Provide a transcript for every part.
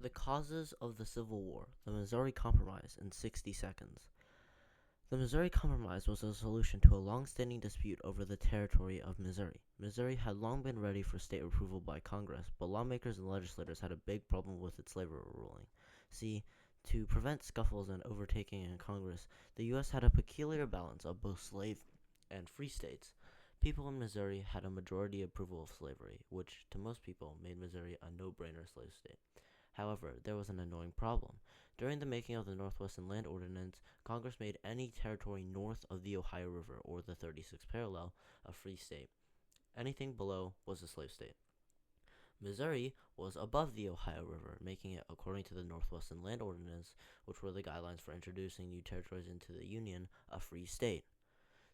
The causes of the Civil War, the Missouri Compromise, in 60 seconds. The Missouri Compromise was a solution to a long-standing dispute over the territory of Missouri. Missouri had long been ready for state approval by Congress, but lawmakers and legislators had a big problem with its slavery ruling. See, to prevent scuffles and overtaking in Congress, the U.S. had a peculiar balance of both slave and free states. People in Missouri had a majority approval of slavery, which, to most people, made Missouri a no-brainer slave state. However, there was an annoying problem. During the making of the Northwestern Land Ordinance, Congress made any territory north of the Ohio River or the 36th parallel a free state. Anything below was a slave state. Missouri was above the Ohio River, making it, according to the Northwestern Land Ordinance, which were the guidelines for introducing new territories into the Union, a free state.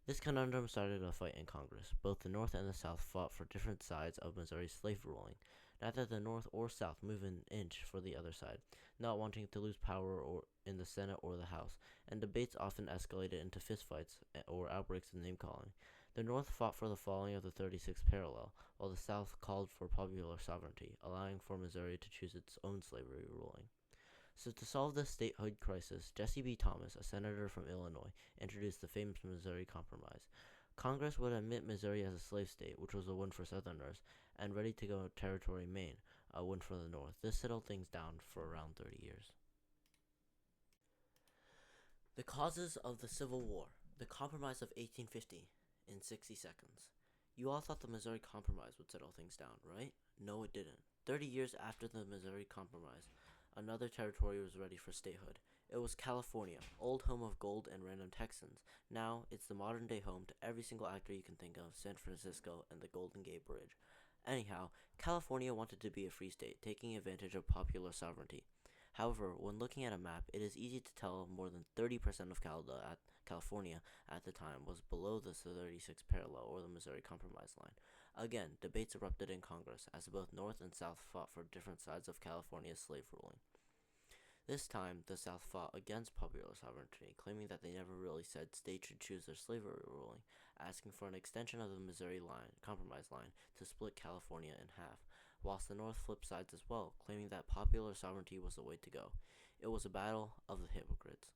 This conundrum started a fight in Congress. Both the North and the South fought for different sides of Missouri's slave ruling. Neither the North or South moved an inch for the other side, not wanting to lose power or in the Senate or the House, and debates often escalated into fistfights or outbreaks of name-calling. The North fought for the following of the 36th parallel, while the South called for popular sovereignty, allowing for Missouri to choose its own slavery ruling. So to solve the statehood crisis, Jesse B. Thomas, a senator from Illinois, introduced the famous Missouri Compromise. Congress would admit Missouri as a slave state, which was a win for Southerners, and ready-to-go territory Maine, a win for the North. This settled things down for around 30 years. The causes of the Civil War, the Compromise of 1850, in 60 seconds. You all thought the Missouri Compromise would settle things down, right? No, it didn't. 30 years after the Missouri Compromise, another territory was ready for statehood. It was California, old home of gold and random Texans. Now, it's the modern-day home to every single actor you can think of, San Francisco, and the Golden Gate Bridge. Anyhow, California wanted to be a free state, taking advantage of popular sovereignty. However, when looking at a map, it is easy to tell more than 30% of California at the time was below the 36th parallel or the Missouri Compromise line. Again, debates erupted in Congress as both North and South fought for different sides of California's slave ruling. This time, the South fought against popular sovereignty, claiming that they never really said states should choose their slavery ruling, asking for an extension of the Missouri Compromise line to split California in half, whilst the North flipped sides as well, claiming that popular sovereignty was the way to go. It was a battle of the hypocrites.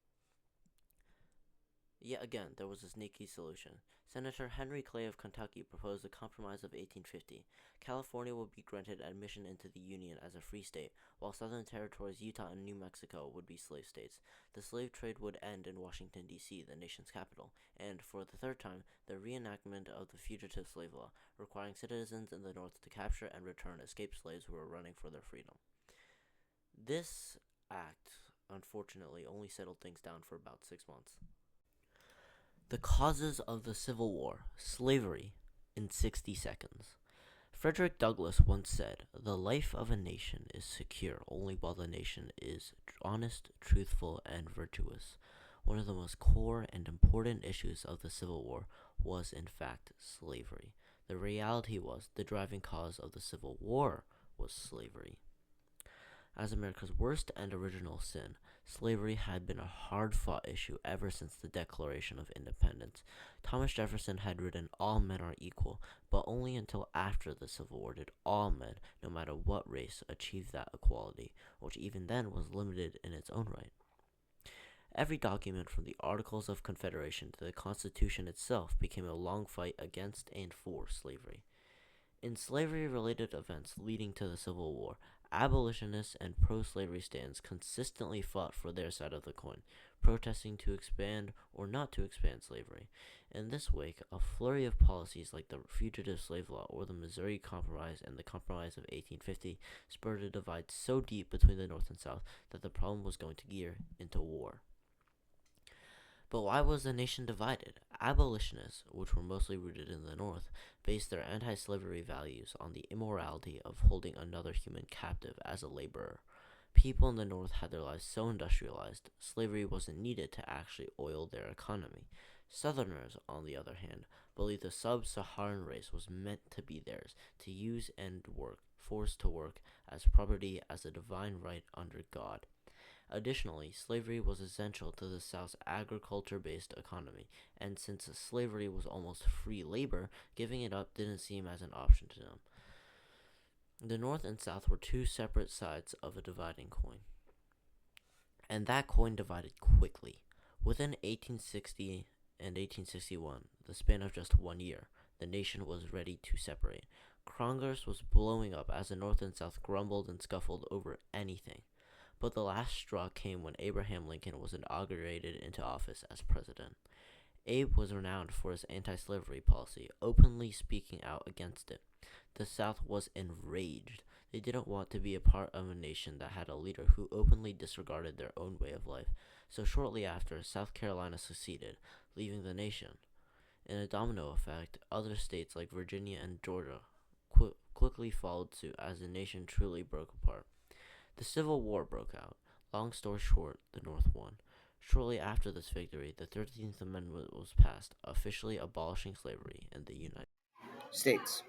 Yet again, there was a sneaky solution. Senator Henry Clay of Kentucky proposed the Compromise of 1850. California would be granted admission into the Union as a free state, while southern territories Utah and New Mexico would be slave states. The slave trade would end in Washington, D.C., the nation's capital, and, for the third time, the reenactment of the Fugitive Slave Law, requiring citizens in the North to capture and return escaped slaves who were running for their freedom. This act, unfortunately, only settled things down for about 6 months. The causes of the Civil War, slavery, in 60 seconds. Frederick Douglass once said, "The life of a nation is secure only while the nation is honest, truthful, and virtuous." One of the most core and important issues of the Civil War was, in fact, slavery. The reality was the driving cause of the Civil War was slavery. As America's worst and original sin, slavery had been a hard-fought issue ever since the Declaration of Independence. Thomas Jefferson had written, "All men are equal," but only until after the Civil War did all men, no matter what race, achieve that equality, which even then was limited in its own right. Every document from the Articles of Confederation to the Constitution itself became a long fight against and for slavery. In slavery-related events leading to the Civil War, abolitionists and pro-slavery stands consistently fought for their side of the coin, protesting to expand or not to expand slavery. In this wake, a flurry of policies like the Fugitive Slave Law or the Missouri Compromise and the Compromise of 1850 spurred a divide so deep between the North and South that the problem was going to gear into war. But why was the nation divided? Abolitionists, which were mostly rooted in the North, based their anti-slavery values on the immorality of holding another human captive as a laborer. People in the North had their lives so industrialized, slavery wasn't needed to actually oil their economy. Southerners, on the other hand, believed the sub-Saharan race was meant to be theirs, to use and work, forced to work, as property, as a divine right under God. Additionally, slavery was essential to the South's agriculture-based economy, and since slavery was almost free labor, giving it up didn't seem as an option to them. The North and South were two separate sides of a dividing coin, and that coin divided quickly. Within 1860 and 1861, the span of just 1 year, the nation was ready to separate. Congress was blowing up as the North and South grumbled and scuffled over anything. But the last straw came when Abraham Lincoln was inaugurated into office as president. Abe was renowned for his anti-slavery policy, openly speaking out against it. The South was enraged. They didn't want to be a part of a nation that had a leader who openly disregarded their own way of life. So shortly after, South Carolina seceded, leaving the nation. In a domino effect, other states like Virginia and Georgia quickly followed suit as the nation truly broke apart. The Civil War broke out. Long story short, the North won. Shortly after this victory, the 13th Amendment was passed, officially abolishing slavery in the United States.